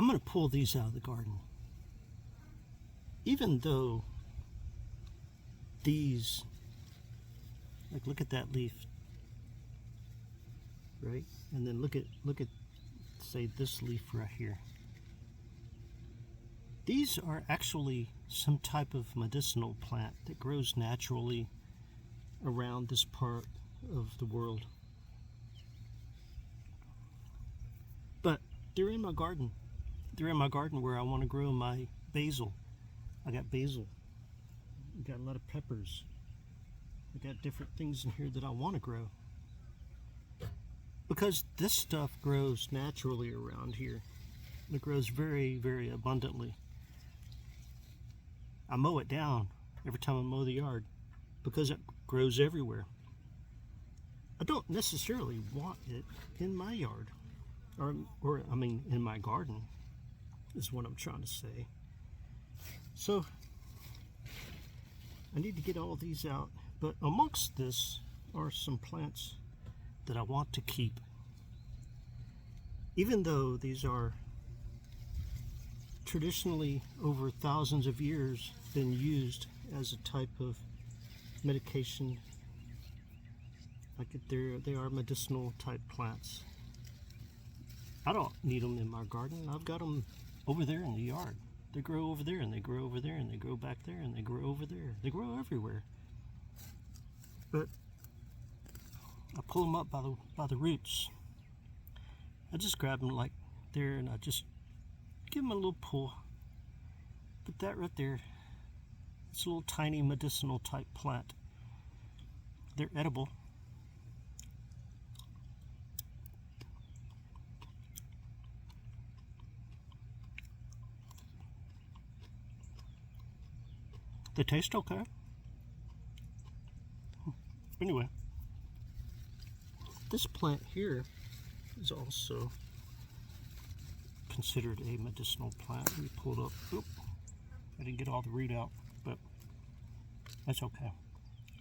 I'm going to pull these out of the garden. Even though these, like, look at that leaf, right? And then look at say this leaf right here. These are actually some type of medicinal plant that grows naturally around this part of the world. But they're in my garden. They're in my garden where I want to grow my basil. I got basil. I got a lot of peppers. I got different things in here that I want to grow. Because this stuff grows naturally around here. It grows very, very abundantly. I mow it down every time I mow the yard because it grows everywhere. I don't necessarily want it in my yard, or I mean in my garden, is what I'm trying to say. So I need to get all these out, but amongst this are some plants that I want to keep. Even though these are traditionally over thousands of years been used as a type of medication, like they are medicinal type plants. I don't need them in my garden. I've got them over there in the yard. They grow over there and they grow over there and they grow back there and they grow over there. They grow everywhere. But I pull them up by the roots. I just grab them like there and I just give them a little pull. But that right there, it's a little tiny medicinal type plant. They're edible. They taste okay. Anyway, this plant here is also considered a medicinal plant. Let me pull it up. Oop, I didn't get all the root out, but that's okay.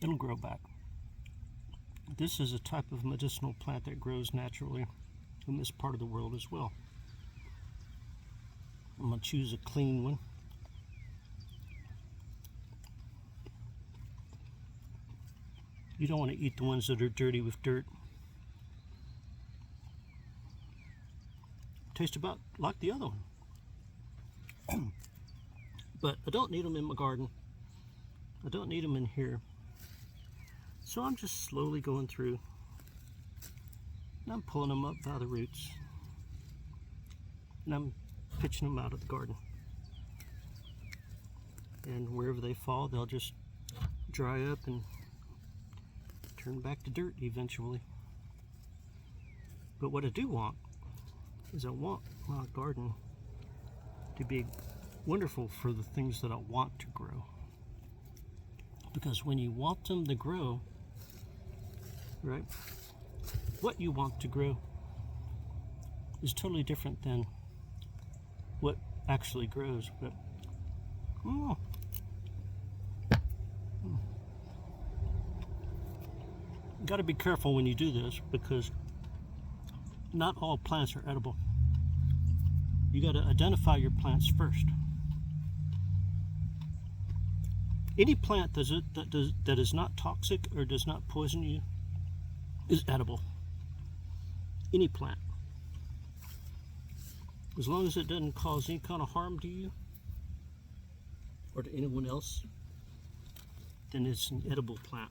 It'll grow back. This is a type of medicinal plant that grows naturally in this part of the world as well. I'm going to choose a clean one. You don't want to eat the ones that are dirty with dirt. Taste about like the other one. But I don't need them in my garden. I don't need them in here. So I'm just slowly going through and I'm pulling them up by the roots. And I'm pitching them out of the garden. And wherever they fall, they'll just dry up and turn back to dirt eventually. But what I do want is I want my garden to be wonderful for the things that I want to grow. Because when you want them to grow, right, what you want to grow is totally different than what actually grows. But you got to be careful when you do this because not all plants are edible. You got to identify your plants first. Any plant that is not toxic or does not poison you is edible. Any plant. As long as it doesn't cause any kind of harm to you or to anyone else, then it's an edible plant.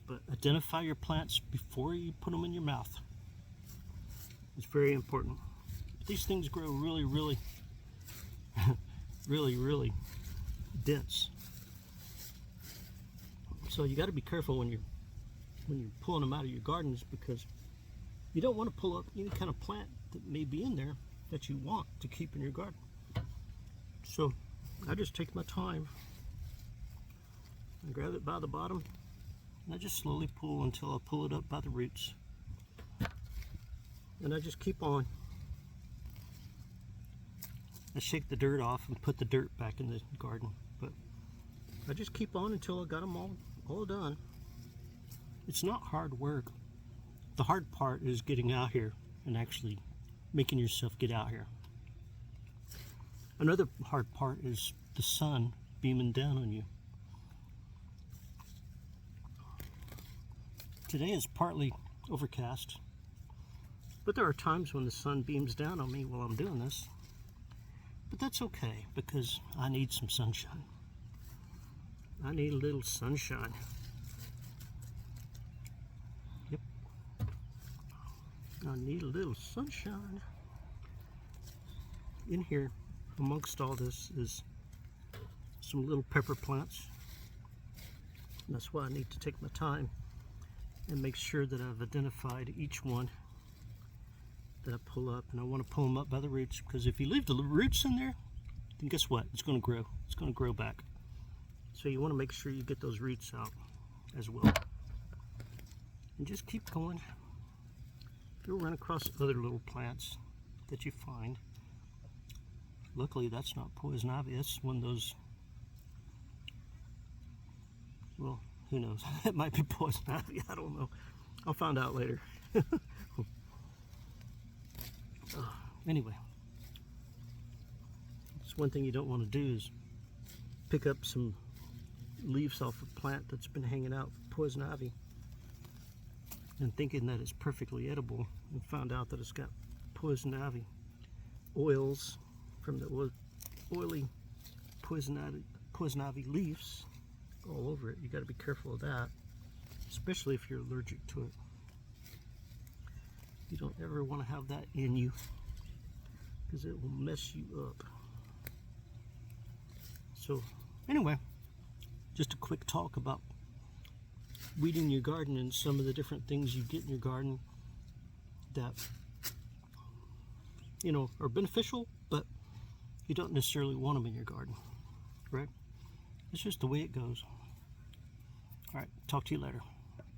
But identify your plants before you put them in your mouth. It's very important. These things grow really, really, really dense. So you got to be careful when you're pulling them out of your gardens because you don't want to pull up any kind of plant that may be in there that you want to keep in your garden. So I just take my time and grab it by the bottom and I just slowly pull until I pull it up by the roots. And I just keep on. I shake the dirt off and put the dirt back in the garden, but I just keep on until I got them all done. It's not hard work. The hard part is getting out here and actually making yourself get out here. Another hard part is the sun beaming down on you. Today is partly overcast, but there are times when the sun beams down on me while I'm doing this. But that's okay, because I need some sunshine. I need a little sunshine. Yep. I need a little sunshine. In here, amongst all this, is some little pepper plants. And that's why I need to take my time and make sure that I've identified each one that I pull up. And I want to pull them up by the roots, because if you leave the roots in there, then guess what? It's going to grow. It's going to grow back. So you want to make sure you get those roots out as well. And just keep going. You'll run across other little plants that you find. Luckily, that's not poison ivy. That's one of those, well, who knows? It might be poison ivy. I don't know. I'll find out later. Anyway, it's one thing you don't want to do is pick up some leaves off a plant that's been hanging out, poison ivy, and thinking that it's perfectly edible, and found out that it's got poison ivy oils from the oily poison ivy leaves all over it. You got to be careful of that, especially if you're allergic to it. You don't ever want to have that in you, because it will mess you up. So anyway, just a quick talk about weeding your garden and some of the different things you get in your garden that, you know, are beneficial, but you don't necessarily want them in your garden, right? It's just the way it goes. All right, talk to you later.